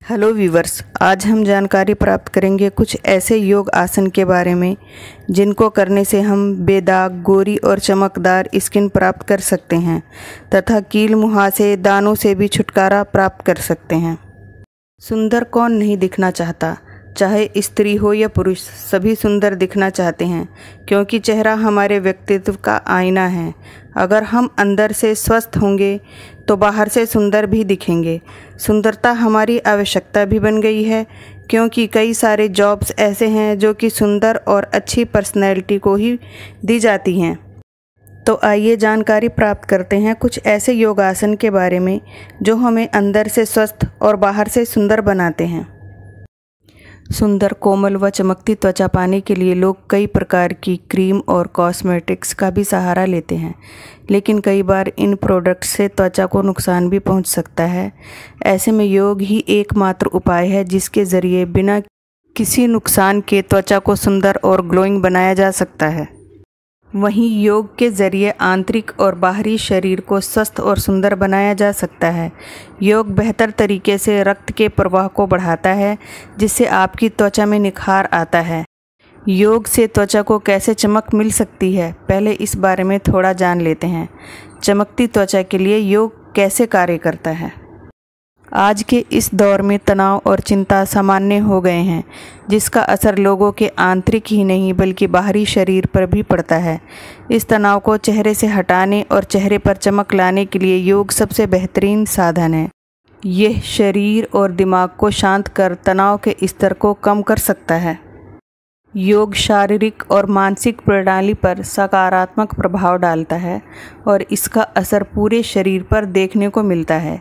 Hello viewers, आज हम जानकारी प्राप्त करेंगे कुछ ऐसे योग आसन के बारे में जिनको करने से हम बेदाग, गोरी और चमकदार स्किन प्राप्त कर सकते हैं तथा कील मुहासे, दानों से भी छुटकारा प्राप्त कर सकते हैं। सुंदर कौन नहीं दिखना चाहता, चाहे स्त्री हो या पुरुष, सभी सुंदर दिखना चाहते हैं क्योंकि चेहरा हमारे व्यक्तित्व का आईना है। अगर हम अंदर से स्वस्थ होंगे तो बाहर से सुंदर भी दिखेंगे। सुंदरता हमारी आवश्यकता भी बन गई है क्योंकि कई सारे जॉब्स ऐसे हैं जो कि सुंदर और अच्छी पर्सनैलिटी को ही दी जाती हैं। तो आइए जानकारी प्राप्त करते हैं कुछ ऐसे योगासन के बारे में जो हमें अंदर से स्वस्थ और बाहर से सुंदर बनाते हैं। सुंदर, कोमल व चमकती त्वचा पाने के लिए लोग कई प्रकार की क्रीम और कॉस्मेटिक्स का भी सहारा लेते हैं, लेकिन कई बार इन प्रोडक्ट्स से त्वचा को नुकसान भी पहुंच सकता है। ऐसे में योग ही एकमात्र उपाय है जिसके ज़रिए बिना किसी नुकसान के त्वचा को सुंदर और ग्लोइंग बनाया जा सकता है। वहीं योग के ज़रिए आंतरिक और बाहरी शरीर को स्वस्थ और सुंदर बनाया जा सकता है। योग बेहतर तरीके से रक्त के प्रवाह को बढ़ाता है जिससे आपकी त्वचा में निखार आता है। योग से त्वचा को कैसे चमक मिल सकती है, पहले इस बारे में थोड़ा जान लेते हैं। चमकती त्वचा के लिए योग कैसे कार्य करता है। आज के इस दौर में तनाव और चिंता सामान्य हो गए हैं जिसका असर लोगों के आंतरिक ही नहीं बल्कि बाहरी शरीर पर भी पड़ता है। इस तनाव को चेहरे से हटाने और चेहरे पर चमक लाने के लिए योग सबसे बेहतरीन साधन है। यह शरीर और दिमाग को शांत कर तनाव के स्तर को कम कर सकता है। योग शारीरिक और मानसिक प्रणाली पर सकारात्मक प्रभाव डालता है और इसका असर पूरे शरीर पर देखने को मिलता है।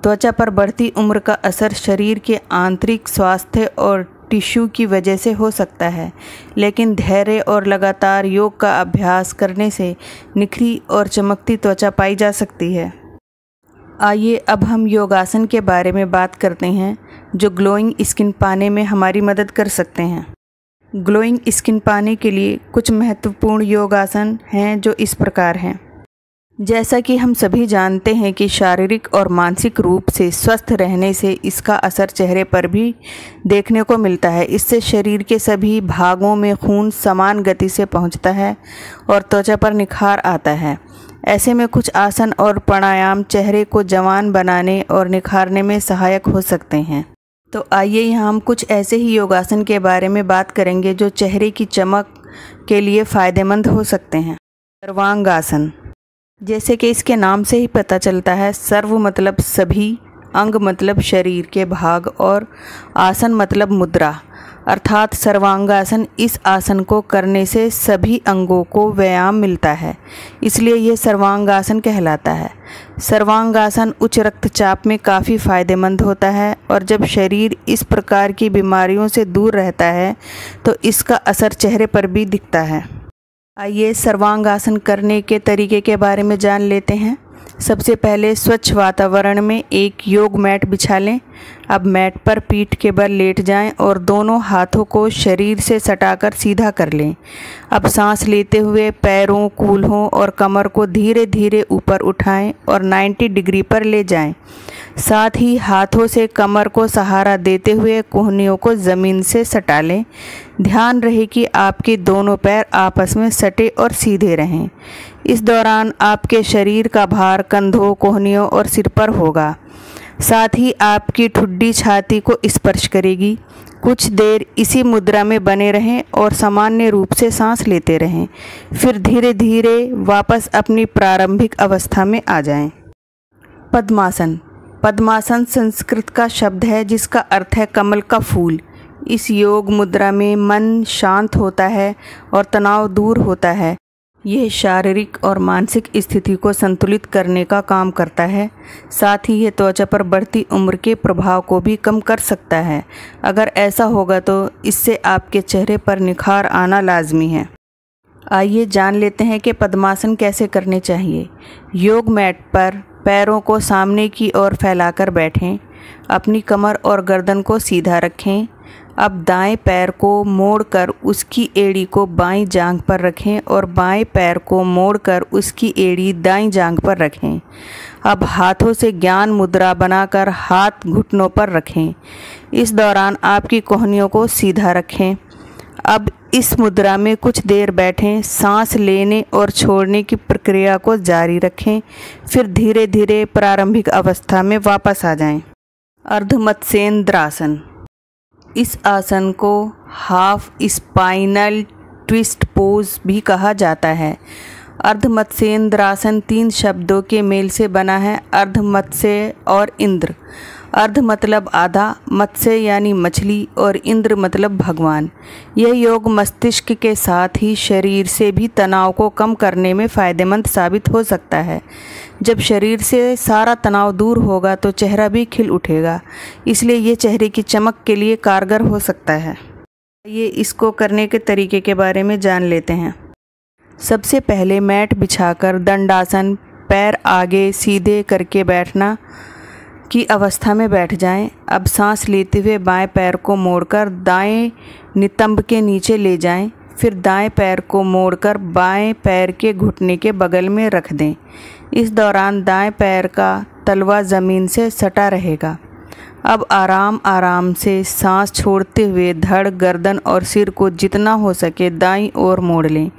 त्वचा पर बढ़ती उम्र का असर शरीर के आंतरिक स्वास्थ्य और टिश्यू की वजह से हो सकता है, लेकिन धैर्य और लगातार योग का अभ्यास करने से निखरी और चमकती त्वचा पाई जा सकती है। आइए अब हम योगासन के बारे में बात करते हैं जो ग्लोइंग स्किन पाने में हमारी मदद कर सकते हैं। ग्लोइंग स्किन पाने के लिए कुछ महत्वपूर्ण योगासन हैं जो इस प्रकार हैं। जैसा कि हम सभी जानते हैं कि शारीरिक और मानसिक रूप से स्वस्थ रहने से इसका असर चेहरे पर भी देखने को मिलता है। इससे शरीर के सभी भागों में खून समान गति से पहुंचता है और त्वचा पर निखार आता है। ऐसे में कुछ आसन और प्राणायाम चेहरे को जवान बनाने और निखारने में सहायक हो सकते हैं। तो आइए यहाँ हम कुछ ऐसे ही योगासन के बारे में बात करेंगे जो चेहरे की चमक के लिए फ़ायदेमंद हो सकते हैं। सर्वांगासन, जैसे कि इसके नाम से ही पता चलता है, सर्व मतलब सभी, अंग मतलब शरीर के भाग और आसन मतलब मुद्रा, अर्थात सर्वांगासन। इस आसन को करने से सभी अंगों को व्यायाम मिलता है, इसलिए यह सर्वांगासन कहलाता है। सर्वांगासन उच्च रक्तचाप में काफ़ी फायदेमंद होता है और जब शरीर इस प्रकार की बीमारियों से दूर रहता है तो इसका असर चेहरे पर भी दिखता है। आइए सर्वांगासन करने के तरीके के बारे में जान लेते हैं। सबसे पहले स्वच्छ वातावरण में एक योग मैट बिछा लें। अब मैट पर पीठ के बल लेट जाएं और दोनों हाथों को शरीर से सटाकर सीधा कर लें। अब सांस लेते हुए पैरों, कूल्हों और कमर को धीरे धीरे ऊपर उठाएं और 90 डिग्री पर ले जाएं। साथ ही हाथों से कमर को सहारा देते हुए कोहनियों को ज़मीन से सटा लें। ध्यान रहे कि आपके दोनों पैर आपस में सटे और सीधे रहें। इस दौरान आपके शरीर का भार कंधों, कोहनियों और सिर पर होगा। साथ ही आपकी ठुड्डी छाती को स्पर्श करेगी। कुछ देर इसी मुद्रा में बने रहें और सामान्य रूप से सांस लेते रहें। फिर धीरे धीरे वापस अपनी प्रारंभिक अवस्था में आ जाएं। पद्मासन, पद्मासन संस्कृत का शब्द है जिसका अर्थ है कमल का फूल। इस योग मुद्रा में मन शांत होता है और तनाव दूर होता है। यह शारीरिक और मानसिक स्थिति को संतुलित करने का काम करता है। साथ ही यह त्वचा पर बढ़ती उम्र के प्रभाव को भी कम कर सकता है। अगर ऐसा होगा तो इससे आपके चेहरे पर निखार आना लाजमी है। आइए जान लेते हैं कि पद्मासन कैसे करने चाहिए। योग मैट पर पैरों को सामने की ओर फैलाकर बैठें। अपनी कमर और गर्दन को सीधा रखें। अब दाएं पैर को मोड़कर उसकी एड़ी को बाईं जांघ पर रखें और बाएं पैर को मोड़कर उसकी एड़ी दाईं जांघ पर रखें। अब हाथों से ज्ञान मुद्रा बनाकर हाथ घुटनों पर रखें। इस दौरान आपकी कोहनियों को सीधा रखें। अब इस मुद्रा में कुछ देर बैठें, सांस लेने और छोड़ने की प्रक्रिया को जारी रखें, फिर धीरे धीरे प्रारंभिक अवस्था में वापस आ जाएं। अर्धमत्स्येंद्रासन। इस आसन को हाफ स्पाइनल ट्विस्ट पोज भी कहा जाता है। अर्धमत्स्येंद्रासन 3 शब्दों के मेल से बना है, अर्धमत्स्य और इंद्र। अर्ध मतलब आधा, मत्स्य यानी मछली और इंद्र मतलब भगवान। यह योग मस्तिष्क के साथ ही शरीर से भी तनाव को कम करने में फ़ायदेमंद साबित हो सकता है। जब शरीर से सारा तनाव दूर होगा तो चेहरा भी खिल उठेगा, इसलिए ये चेहरे की चमक के लिए कारगर हो सकता है। ये इसको करने के तरीके के बारे में जान लेते हैं। सबसे पहले मैट बिछाकर दंडासन, पैर आगे सीधे करके बैठना की अवस्था में बैठ जाएं। अब सांस लेते हुए बाएं पैर को मोड़कर दाएं नितंब के नीचे ले जाएं, फिर दाएं पैर को मोड़कर बाएं पैर के घुटने के बगल में रख दें। इस दौरान दाएं पैर का तलवा ज़मीन से सटा रहेगा। अब आराम आराम से सांस छोड़ते हुए धड़, गर्दन और सिर को जितना हो सके दाईं ओर मोड़ लें।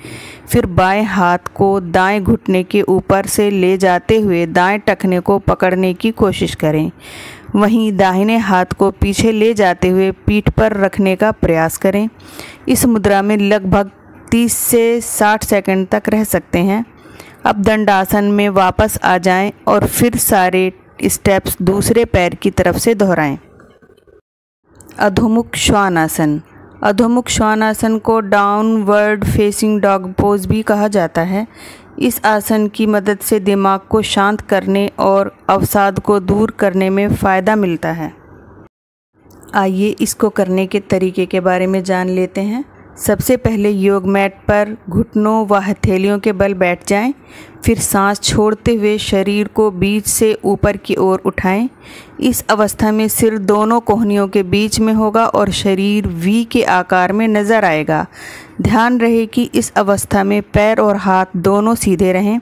फिर बाएं हाथ को दाएं घुटने के ऊपर से ले जाते हुए दाएं टखने को पकड़ने की कोशिश करें। वहीं दाहिने हाथ को पीछे ले जाते हुए पीठ पर रखने का प्रयास करें। इस मुद्रा में लगभग 30 से 60 सेकंड तक रह सकते हैं। अब दंडासन में वापस आ जाएं और फिर सारे स्टेप्स दूसरे पैर की तरफ से दोहराएं। अधोमुख श्वानासन। अधोमुख श्वानासन को डाउनवर्ड फेसिंग डॉग पोज भी कहा जाता है। इस आसन की मदद से दिमाग को शांत करने और अवसाद को दूर करने में फ़ायदा मिलता है। आइए इसको करने के तरीके के बारे में जान लेते हैं। सबसे पहले योग मैट पर घुटनों व हथेलियों के बल बैठ जाएं, फिर सांस छोड़ते हुए शरीर को बीच से ऊपर की ओर उठाएं। इस अवस्था में सिर दोनों कोहनियों के बीच में होगा और शरीर वी के आकार में नज़र आएगा। ध्यान रहे कि इस अवस्था में पैर और हाथ दोनों सीधे रहें।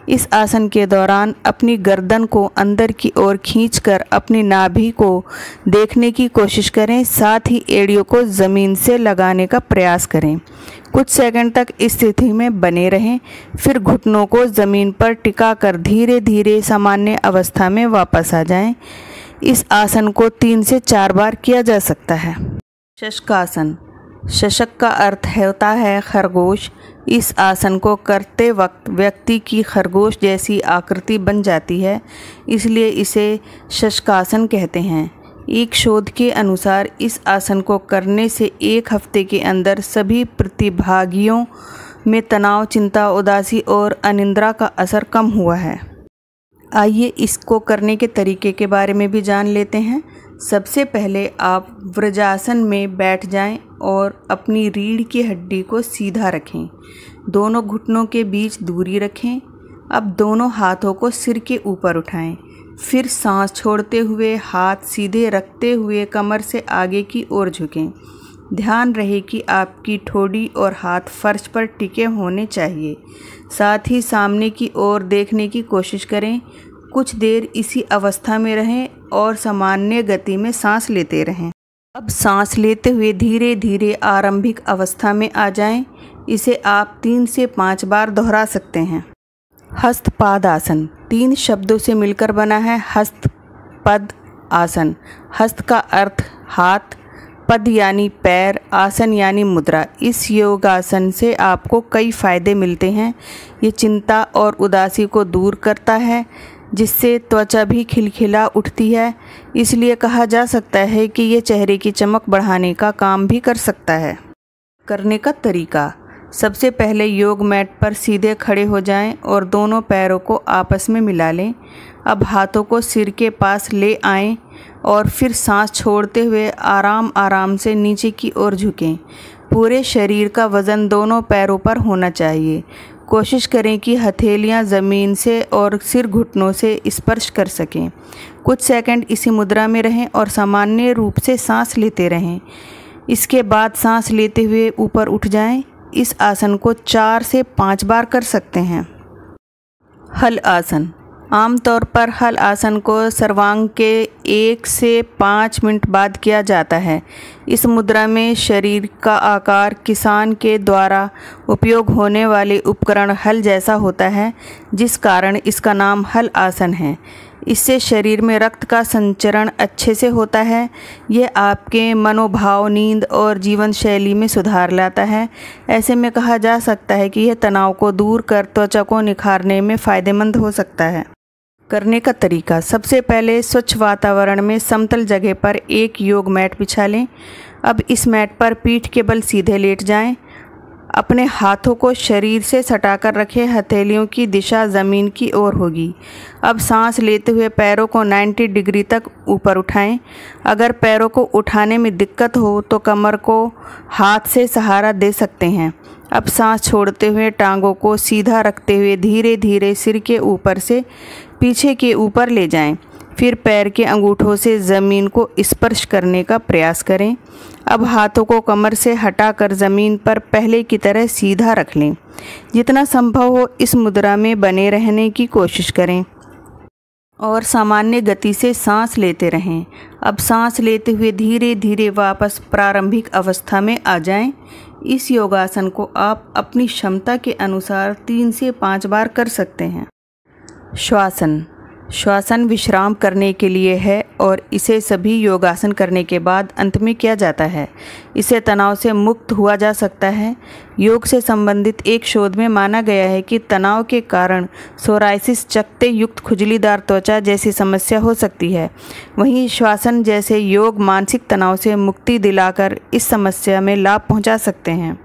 इस आसन के दौरान अपनी गर्दन को अंदर की ओर खींचकर अपनी नाभि को देखने की कोशिश करें, साथ ही एड़ियों को ज़मीन से लगाने का प्रयास करें। कुछ सेकंड तक इस स्थिति में बने रहें, फिर घुटनों को ज़मीन पर टिकाकर धीरे धीरे सामान्य अवस्था में वापस आ जाएं। इस आसन को 3 से 4 बार किया जा सकता है। शशकासन। शशक का अर्थ होता है खरगोश। इस आसन को करते वक्त व्यक्ति की खरगोश जैसी आकृति बन जाती है, इसलिए इसे शशकासन कहते हैं। एक शोध के अनुसार इस आसन को करने से 1 हफ्ते के अंदर सभी प्रतिभागियों में तनाव, चिंता, उदासी और अनिद्रा का असर कम हुआ है। आइए इसको करने के तरीके के बारे में भी जान लेते हैं। सबसे पहले आप वज्रासन में बैठ जाएं और अपनी रीढ़ की हड्डी को सीधा रखें। दोनों घुटनों के बीच दूरी रखें। अब दोनों हाथों को सिर के ऊपर उठाएं, फिर सांस छोड़ते हुए हाथ सीधे रखते हुए कमर से आगे की ओर झुकें। ध्यान रहे कि आपकी ठोड़ी और हाथ फर्श पर टिके होने चाहिए। साथ ही सामने की ओर देखने की कोशिश करें। कुछ देर इसी अवस्था में रहें और सामान्य गति में सांस लेते रहें। अब सांस लेते हुए धीरे धीरे आरंभिक अवस्था में आ जाएं। इसे आप 3 से 5 बार दोहरा सकते हैं। हस्तपाद आसन 3 शब्दों से मिलकर बना है। हस्त पद आसन। हस्त का अर्थ हाथ, पद यानी पैर, आसन यानी मुद्रा। इस योगासन से आपको कई फायदे मिलते हैं। ये चिंता और उदासी को दूर करता है, जिससे त्वचा भी खिलखिला उठती है। इसलिए कहा जा सकता है कि ये चेहरे की चमक बढ़ाने का काम भी कर सकता है। करने का तरीका। सबसे पहले योग मैट पर सीधे खड़े हो जाएं और दोनों पैरों को आपस में मिला लें। अब हाथों को सिर के पास ले आएं और फिर सांस छोड़ते हुए आराम आराम से नीचे की ओर झुकें। पूरे शरीर का वज़न दोनों पैरों पर होना चाहिए। कोशिश करें कि हथेलियां ज़मीन से और सिर घुटनों से स्पर्श कर सकें। कुछ सेकंड इसी मुद्रा में रहें और सामान्य रूप से सांस लेते रहें। इसके बाद सांस लेते हुए ऊपर उठ जाएं। इस आसन को 4 से 5 बार कर सकते हैं। हल आसन। आमतौर पर हल आसन को सर्वांग के 1 से 5 मिनट बाद किया जाता है। इस मुद्रा में शरीर का आकार किसान के द्वारा उपयोग होने वाले उपकरण हल जैसा होता है, जिस कारण इसका नाम हल आसन है। इससे शरीर में रक्त का संचरण अच्छे से होता है। यह आपके मनोभाव, नींद और जीवन शैली में सुधार लाता है। ऐसे में कहा जा सकता है कि यह तनाव को दूर कर त्वचा को निखारने में फ़ायदेमंद हो सकता है। करने का तरीका। सबसे पहले स्वच्छ वातावरण में समतल जगह पर एक योग मैट बिछा लें। अब इस मैट पर पीठ के बल सीधे लेट जाएं। अपने हाथों को शरीर से सटाकर रखें। हथेलियों की दिशा ज़मीन की ओर होगी। अब सांस लेते हुए पैरों को 90 डिग्री तक ऊपर उठाएं। अगर पैरों को उठाने में दिक्कत हो तो कमर को हाथ से सहारा दे सकते हैं। अब सांस छोड़ते हुए टांगों को सीधा रखते हुए धीरे धीरे सिर के ऊपर से पीछे के ऊपर ले जाएं। फिर पैर के अंगूठों से ज़मीन को स्पर्श करने का प्रयास करें। अब हाथों को कमर से हटाकर ज़मीन पर पहले की तरह सीधा रख लें। जितना संभव हो इस मुद्रा में बने रहने की कोशिश करें और सामान्य गति से सांस लेते रहें। अब सांस लेते हुए धीरे धीरे वापस प्रारंभिक अवस्था में आ जाएं। इस योगासन को आप अपनी क्षमता के अनुसार 3 से 5 बार कर सकते हैं। श्वासन। श्वासन विश्राम करने के लिए है और इसे सभी योगासन करने के बाद अंत में किया जाता है। इससे तनाव से मुक्त हुआ जा सकता है। योग से संबंधित एक शोध में माना गया है कि तनाव के कारण सोराइसिस, चकत्ते युक्त खुजलीदार त्वचा जैसी समस्या हो सकती है। वहीं श्वासन जैसे योग मानसिक तनाव से मुक्ति दिलाकर इस समस्या में लाभ पहुंचा सकते हैं।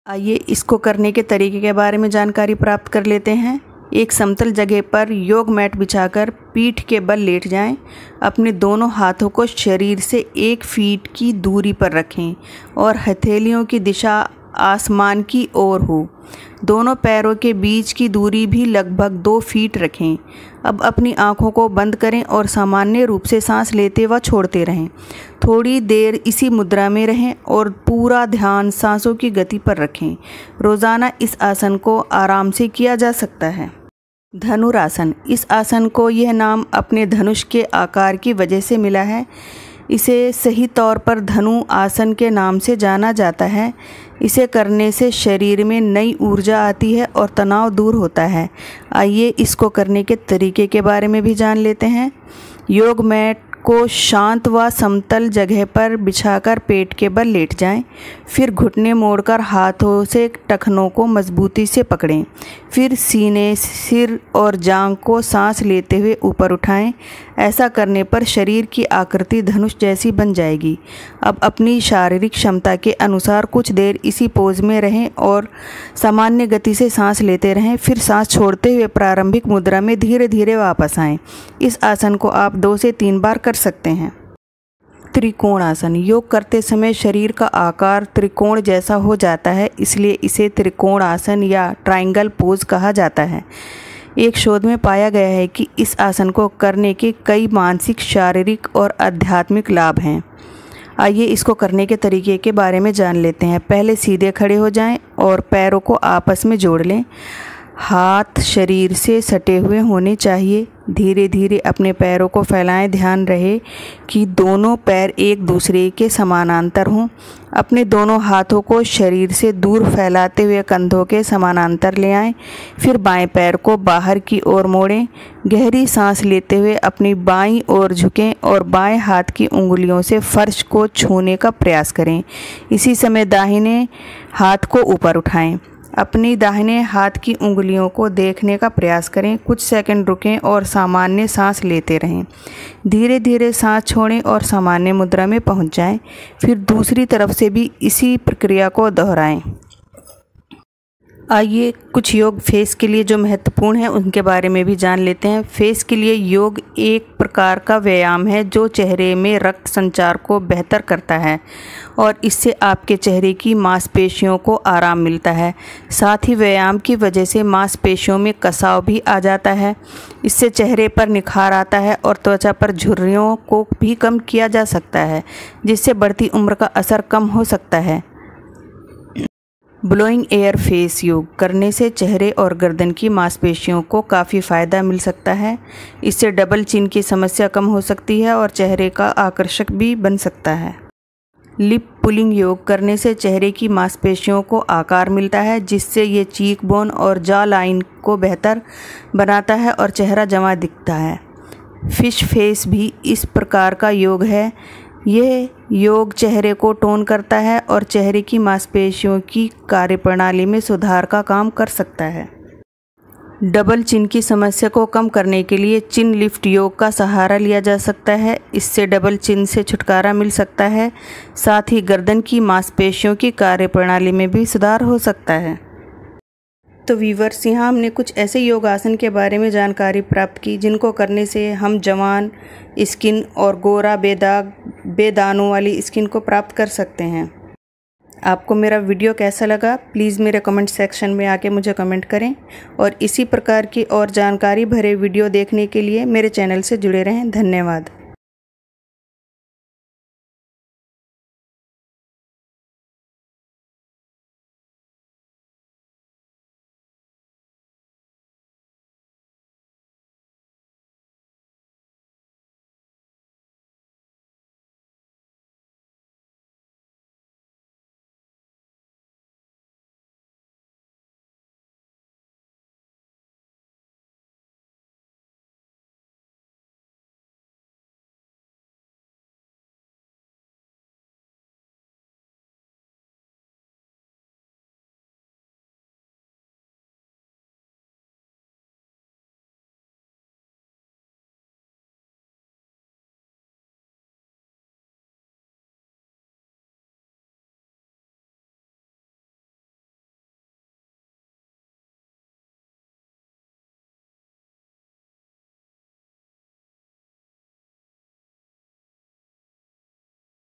आइए इसको करने के तरीके के बारे में जानकारी प्राप्त कर लेते हैं। एक समतल जगह पर योग मैट बिछाकर पीठ के बल लेट जाएं। अपने दोनों हाथों को शरीर से 1 फीट की दूरी पर रखें और हथेलियों की दिशा आसमान की ओर हो। दोनों पैरों के बीच की दूरी भी लगभग 2 फीट रखें। अब अपनी आंखों को बंद करें और सामान्य रूप से सांस लेते व छोड़ते रहें। थोड़ी देर इसी मुद्रा में रहें और पूरा ध्यान सांसों की गति पर रखें। रोज़ाना इस आसन को आराम से किया जा सकता है। धनुरासन। इस आसन को यह नाम अपने धनुष के आकार की वजह से मिला है। इसे सही तौर पर धनु आसन के नाम से जाना जाता है। इसे करने से शरीर में नई ऊर्जा आती है और तनाव दूर होता है। आइए इसको करने के तरीके के बारे में भी जान लेते हैं। योग मैट को शांत व समतल जगह पर बिछाकर पेट के बल लेट जाएं। फिर घुटने मोड़कर हाथों से टखनों को मजबूती से पकड़ें। फिर सीने, सिर और जांघ को सांस लेते हुए ऊपर उठाएं। ऐसा करने पर शरीर की आकृति धनुष जैसी बन जाएगी। अब अपनी शारीरिक क्षमता के अनुसार कुछ देर इसी पोज में रहें और सामान्य गति से सांस लेते रहें। फिर सांस छोड़ते हुए प्रारंभिक मुद्रा में धीरे धीरे वापस आएं। इस आसन को आप 2 से 3 बार कर सकते हैं। त्रिकोण आसन। योग करते समय शरीर का आकार त्रिकोण जैसा हो जाता है, इसलिए इसे त्रिकोण आसन या ट्रायंगल पोज कहा जाता है। एक शोध में पाया गया है कि इस आसन को करने के कई मानसिक, शारीरिक और आध्यात्मिक लाभ हैं। आइए इसको करने के तरीके के बारे में जान लेते हैं। पहले सीधे खड़े हो जाएं और पैरों को आपस में जोड़ लें। हाथ शरीर से सटे हुए होने चाहिए। धीरे धीरे अपने पैरों को फैलाएं। ध्यान रहे कि दोनों पैर एक दूसरे के समानांतर हों। अपने दोनों हाथों को शरीर से दूर फैलाते हुए कंधों के समानांतर ले आएं। फिर बाएं पैर को बाहर की ओर मोड़ें। गहरी सांस लेते हुए अपनी बाईं ओर झुकें और बाएं हाथ की उंगलियों से फर्श को छूने का प्रयास करें। इसी समय दाहिने हाथ को ऊपर उठाएं। अपनी दाहिने हाथ की उंगलियों को देखने का प्रयास करें। कुछ सेकंड रुकें और सामान्य सांस लेते रहें। धीरे धीरे सांस छोड़ें और सामान्य मुद्रा में पहुंच जाएं। फिर दूसरी तरफ से भी इसी प्रक्रिया को दोहराएं। आइए कुछ योग फेस के लिए जो महत्वपूर्ण है उनके बारे में भी जान लेते हैं। फेस के लिए योग एक प्रकार का व्यायाम है जो चेहरे में रक्त संचार को बेहतर करता है और इससे आपके चेहरे की मांसपेशियों को आराम मिलता है। साथ ही व्यायाम की वजह से मांसपेशियों में कसाव भी आ जाता है। इससे चेहरे पर निखार आता है और त्वचा पर झुर्रियों को भी कम किया जा सकता है, जिससे बढ़ती उम्र का असर कम हो सकता है। ब्लोइंग एयर फेस योग करने से चेहरे और गर्दन की मांसपेशियों को काफ़ी फ़ायदा मिल सकता है। इससे डबल चिन की समस्या कम हो सकती है और चेहरे का आकर्षक भी बन सकता है। लिप पुलिंग योग करने से चेहरे की मांसपेशियों को आकार मिलता है, जिससे ये चीक बोन और जॉ लाइन को बेहतर बनाता है और चेहरा जमा दिखता है। फिश फेस भी इस प्रकार का योग है। यह योग चेहरे को टोन करता है और चेहरे की मांसपेशियों की कार्यप्रणाली में सुधार का काम कर सकता है। डबल चिन की समस्या को कम करने के लिए चिन लिफ्ट योग का सहारा लिया जा सकता है। इससे डबल चिन से छुटकारा मिल सकता है। साथ ही गर्दन की मांसपेशियों की कार्यप्रणाली में भी सुधार हो सकता है। तो व्यूअर्स, यहाँ हमने कुछ ऐसे योग आसन के बारे में जानकारी प्राप्त की जिनको करने से हम जवान स्किन और गोरा बेदाग बेदानों वाली स्किन को प्राप्त कर सकते हैं। आपको मेरा वीडियो कैसा लगा प्लीज़ मेरे कमेंट सेक्शन में आके मुझे कमेंट करें और इसी प्रकार की और जानकारी भरे वीडियो देखने के लिए मेरे चैनल से जुड़े रहें। धन्यवाद।